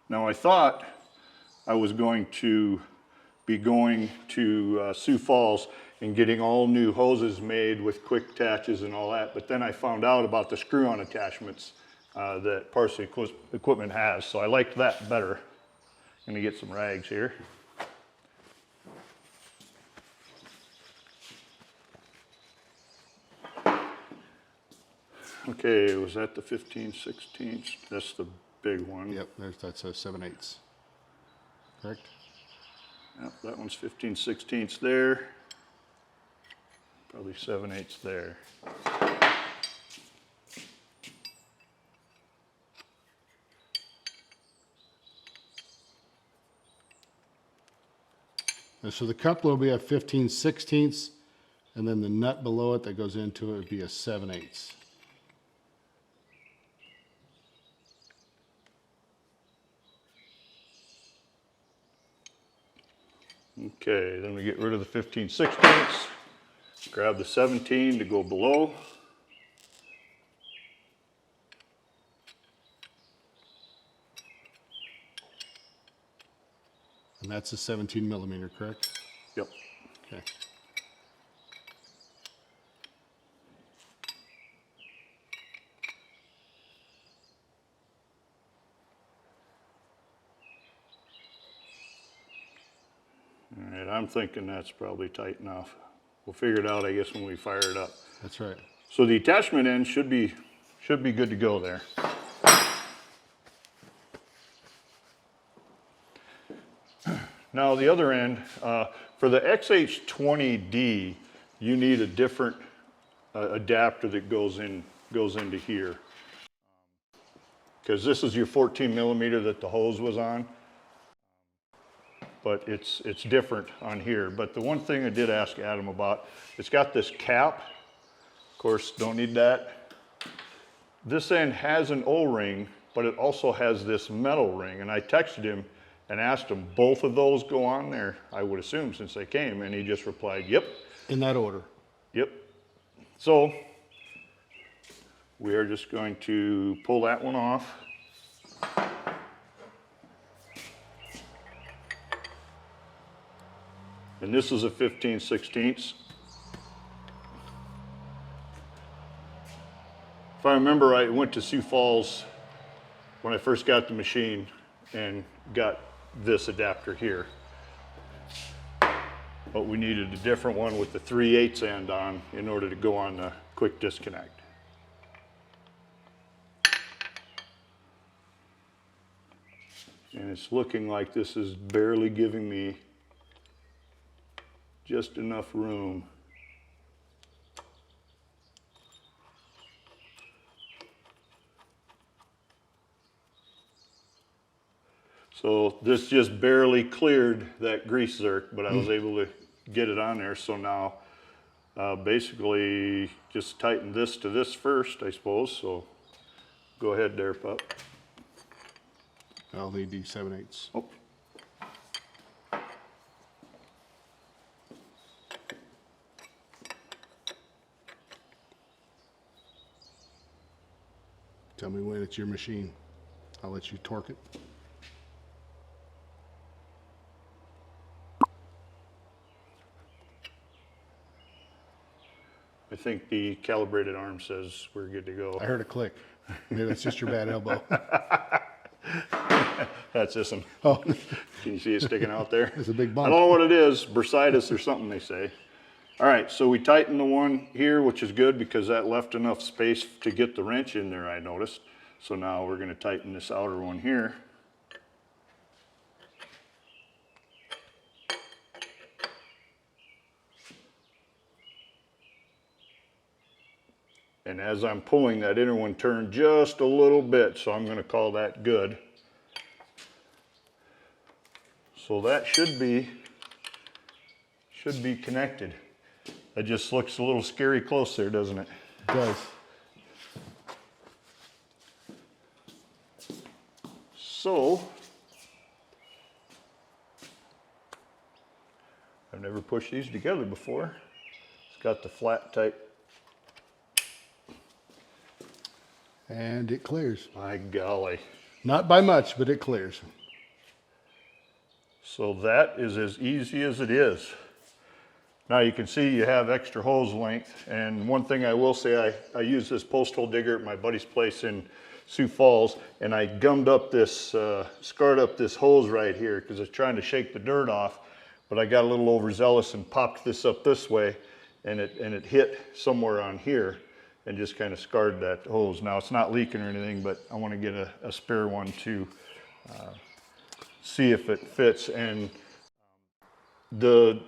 Now I thought I was going to be going to Sioux Falls and getting all new hoses made with quick attaches and all that, but then I found out about the screw-on attachments that Parsley Equipment has, so I liked that better. I'm gonna get some rags here. Okay, was that the 15/16? That's the big one. Yep, that's a 7/8. Correct? Yep, that one's 15/16 there. Probably 7/8 there. And so the coupler will be a 15/16, and then the nut below it that goes into it would be a 7/8. Okay, then we get rid of the 15/16, grab the 17 to go below. And that's a 17 millimeter, correct? Yep. Okay. All right, I'm thinking that's probably tight enough. We'll figure it out, I guess, when we fire it up. That's right. So the attachment end should be good to go there. Now the other end, for the XH20D, you need a different adapter that goes into here. Because this is your 14 millimeter that the hose was on, but it's different on here. But the one thing I did ask Adam about, it's got this cap. Of course, don't need that. This end has an O-ring, but it also has this metal ring. And I texted him and asked him, both of those go on there, I would assume, since they came. And he just replied, yep. In that order. Yep. So we are just going to pull that one off. And this is a 15/16. If I remember right, I went to Sioux Falls when I first got the machine and got this adapter here. But we needed a different one with the 3/8 end on in order to go on the quick disconnect. And it's looking like this is barely giving me just enough room. So this just barely cleared that grease zerk, but I was able to get it on there. So now basically just tighten this to this first, I suppose. So go ahead there, pup. LED 7/8. Oh. Tell me when it's your machine. I'll let you torque it. I think the calibrated arm says we're good to go. I heard a click. Maybe that's just your bad elbow. That's this one. Oh, Can you see it sticking out there? it's a big bump. I don't know what it is, bursitis or something they say. All right, so we tightened the one here, which is good because that left enough space to get the wrench in there, I noticed. So now we're going to tighten this outer one here. And as I'm pulling, that inner one turned just a little bit, so I'm going to call that good. So that should be connected. That just looks a little scary close there, doesn't it? It does. So, I've never pushed these together before. It's got the flat type. And it clears. My golly. Not by much, but it clears. So that is as easy as it is. Now you can see you have extra hose length, and one thing I will say, I use this post hole digger at my buddy's place in Sioux Falls, and I gummed up this, scarred up this hose right here because I was trying to shake the dirt off, but I got a little overzealous and popped this up this way, and it hit somewhere on here and just kind of scarred that hose. Now it's not leaking or anything, but I want to get a spare one to see if it fits. And the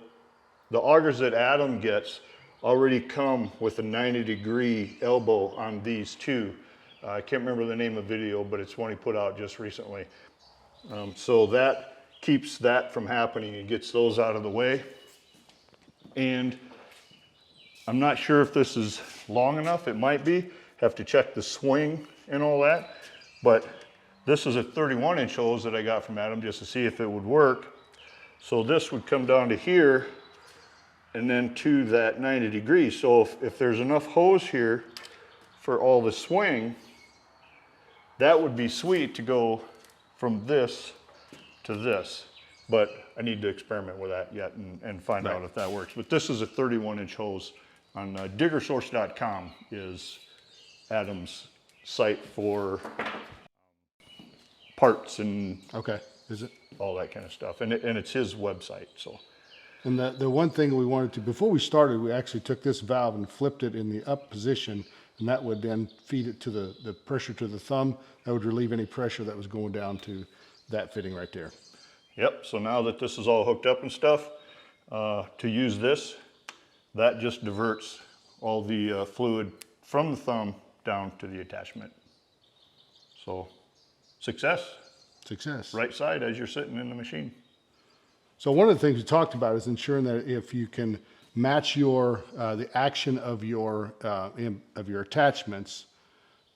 augers that Adam gets already come with a 90-degree elbow on these two. I can't remember the name of the video, but it's one he put out just recently. So that keeps that from happening. It gets those out of the way. And I'm not sure if this is long enough. It might be. Have to check the swing and all that. But this is a 31-inch hose that I got from Adam just to see if it would work. So this would come down to here and then to that 90 degrees. So if there's enough hose here for all the swing, that would be sweet to go from this to this. But I need to experiment with that yet and find out if that works. But this is a 31-inch hose on diggersource.com is Adam's site for parts and is it? all that kind of stuff. And it's his website, so. And the one thing we wanted to, before we started, we actually took this valve and flipped it in the up position, and that would then feed it to the pressure to the thumb. That would relieve any pressure that was going down to that fitting right there. Yep, so now that this is all hooked up and stuff, to use this, that just diverts all the fluid from the thumb down to the attachment. So, success. Success. Right side as you're sitting in the machine. So one of the things we talked about is ensuring that if you can match your the action of your attachments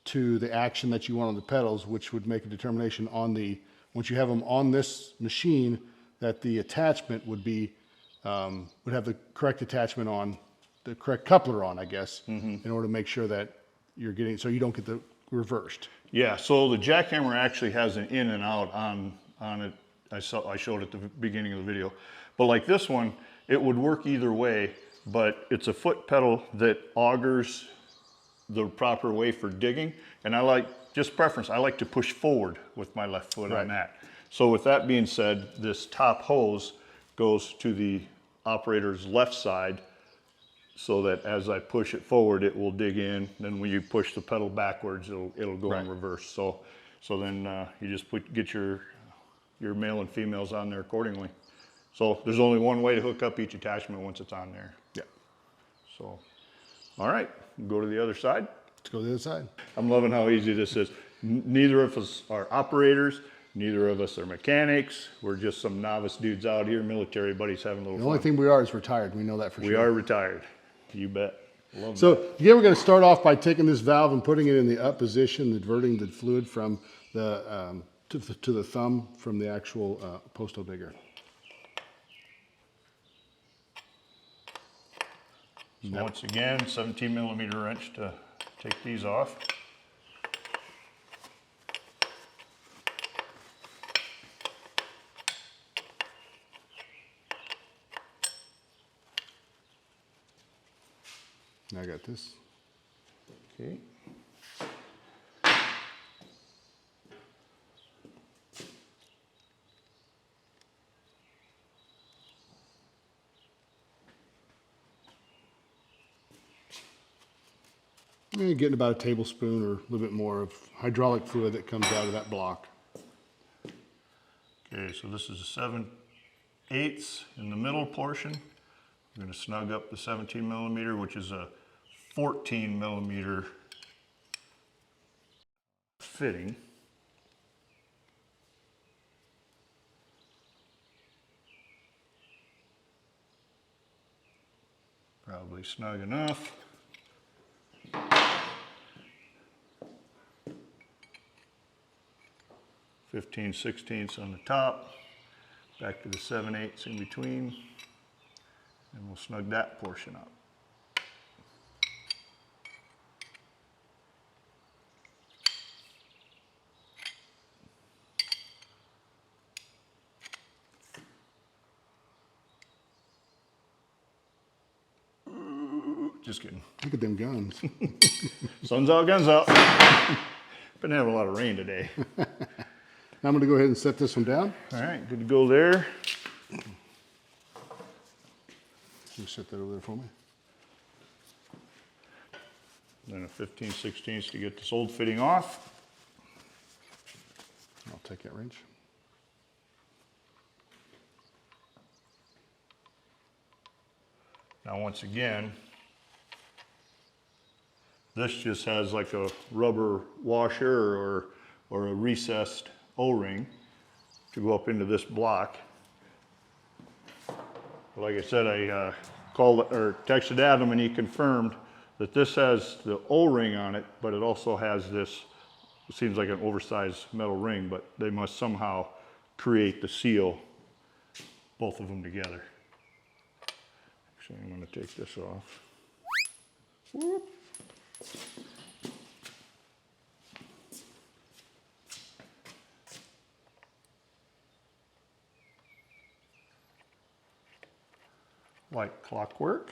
to the action that you want on the pedals, which would make a determination on the, once you have them on this machine, that the attachment would be would have the correct attachment on, the correct coupler on, I guess, in order to make sure that you're getting, so you don't get the reversed. Yeah, so the Jackhammer actually has an in and out on it. I showed at the beginning of the video. But like this one, it would work either way, but it's a foot pedal that augers the proper way for digging. And I like, just preference, I like to push forward with my left foot on that. So with that being said, this top hose goes to the operator's left side so that as I push it forward, it will dig in. Then when you push the pedal backwards, it'll go in reverse. So then you just get your male and females on there accordingly. So there's only one way to hook up each attachment once it's on there. Yeah. So, all right, go to the other side. Let's go to the other side. I'm loving how easy this is. Neither of us are operators. Neither of us are mechanics. We're just some novice dudes out here, military buddies having a little fun. The only thing we are is retired. We know that for sure. We are retired. You bet. Love so that. again, we're going to start off by taking this valve and putting it in the up position, diverting the fluid from the to the thumb from the actual post hole digger. So once again, 17mm wrench to take these off. Now I got this. Okay. You're getting about a tablespoon or a little bit more of hydraulic fluid that comes out of that block. Okay, so this is a 7/8 in the middle portion. I'm going to snug up the 17mm, which is a 14mm fitting. Probably snug enough. (15/16) on the top, back to the 7/8 in between, and we'll snug that portion up. Just kidding. Look at them guns. Sun's out, guns out. Been having a lot of rain today. Now I'm going to go ahead and set this one down. All right, good to go there. You set that over there for me. Then a 15/16 to get this old fitting off. I'll take that wrench. Now once again, this just has like a rubber washer or a recessed O-ring to go up into this block. Like I said, I called or texted Adam and he confirmed that this has the O-ring on it, but it also has this, it seems like an oversized metal ring, but they must somehow create the seal, both of them together. Actually, I'm going to take this off. Whoop. Like clockwork.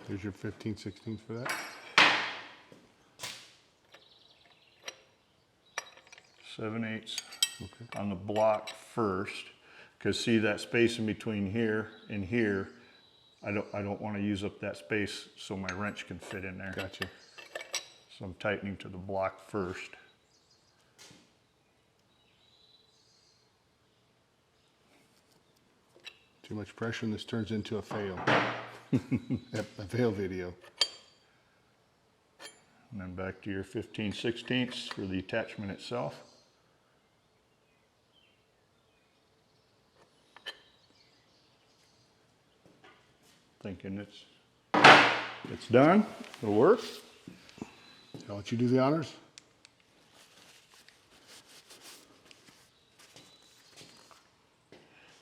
Here's your 15/16 for that. 7/8 Okay. on the block first, because see that space in between here and here, I don't want to use up that space so my wrench can fit in there. Gotcha. So I'm tightening to the block first. Too much pressure and this turns into a fail. A fail video. And then back to your 15/16 for the attachment itself. Thinking it's done, it'll work. I'll let you do the honors.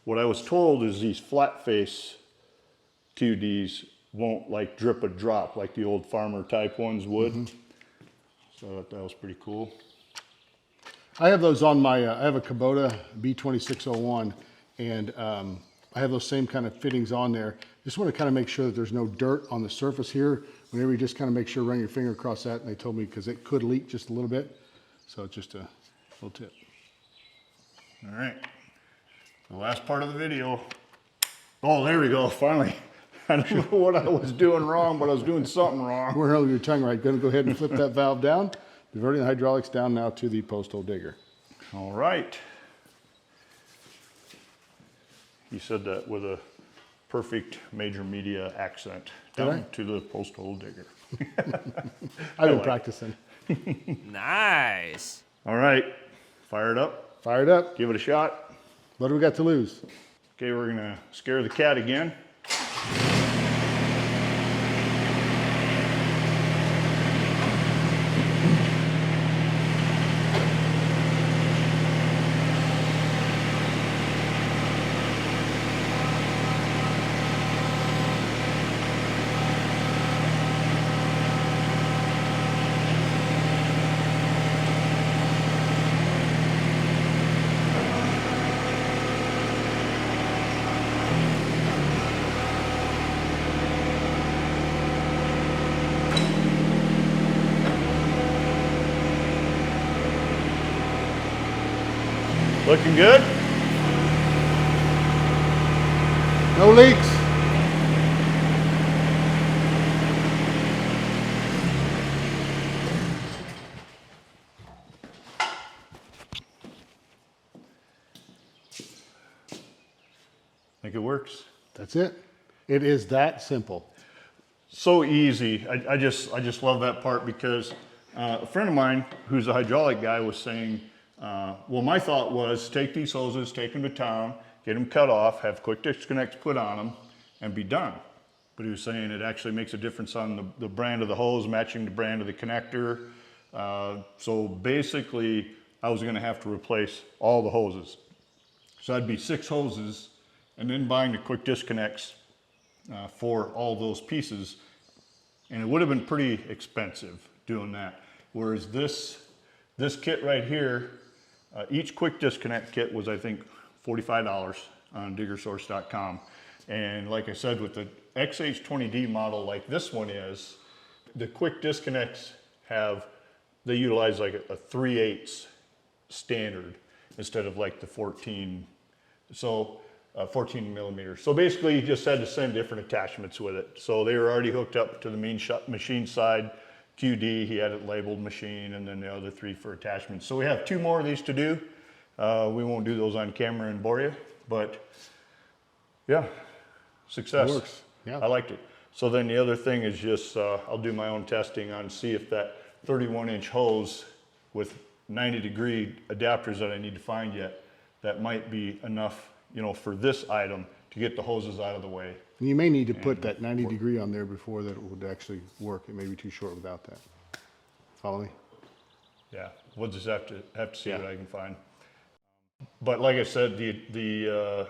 What I was told is these flat face QDs won't like drip a drop like the old farmer type ones would. So I thought that was pretty cool. I have those on my, I have a Kubota B2601 and I have those same kind of fittings on there. Just want to kind of make sure that there's no dirt on the surface here. Whenever you just kind of make sure, run your finger across that, and they told me because it could leak just a little bit. So it's just a little tip. All right, the last part of the video. Oh, there we go, finally. I don't know what I was doing wrong, but I was doing something wrong. We're holding your tongue right. Going to go ahead and flip that valve down. Diverting the hydraulics down now to the post hole digger. All right. You said that with a perfect major media accent. Down to the post hole digger. I've been practicing. Nice. All right, fire it up. Fire it up. Give it a shot. What do we got to lose? Okay, we're gonna scare the cat again. Looking good? No leaks. Think it works? That's it. It is that simple. So easy. I just love that part because a friend of mine who's a hydraulic guy was saying, well, my thought was take these hoses, take them to town, get them cut off, have quick disconnects put on them, and be done. But he was saying it actually makes a difference on the brand of the hose, matching the brand of the connector. So basically, I was gonna have to replace all the hoses. So that'd be 6 hoses, and then buying the quick disconnects for all those pieces. And it would have been pretty expensive doing that. Whereas this kit right here, each quick disconnect kit was, I think, $45 on diggersource.com. And like I said, with the XH20D model like this one is, the quick disconnects they utilize like a 3/8 standard instead of like the 14 millimeters. So basically you just had to send different attachments with it. So they were already hooked up to the machine side, QD, he had it labeled machine, and then the other 3 for attachments. So we have 2 more of these to do. We won't do those on camera and bore you, but yeah, success. It works. Yeah. I liked it. So then the other thing is just, I'll do my own testing on see if that 31-inch hose with 90-degree adapters that I need to find yet, that might be enough, you know, for this item to get the hoses out of the way. You may need to put that 90-degree on there before that would actually work. It may be too short without that. Follow me? Yeah, we'll just have to see what I can find. But like I said, the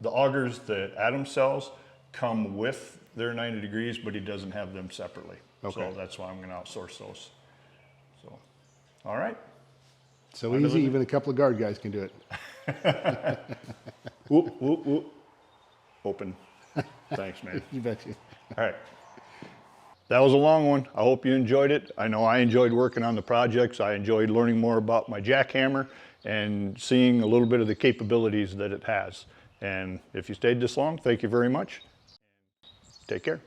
augers that Adam sells come with their 90 degrees, but he doesn't have them separately. Okay. So that's why I'm going to outsource those. So, all right. So easy, even a couple of guard guys can do it. Whoop, whoop, whoop. Open. Thanks, man. You betcha. All right. That was a long one. I hope you enjoyed it. I know I enjoyed working on the projects. I enjoyed learning more about my jackhammer and seeing a little bit of the capabilities that it has. And if you stayed this long, thank you very much. Take care.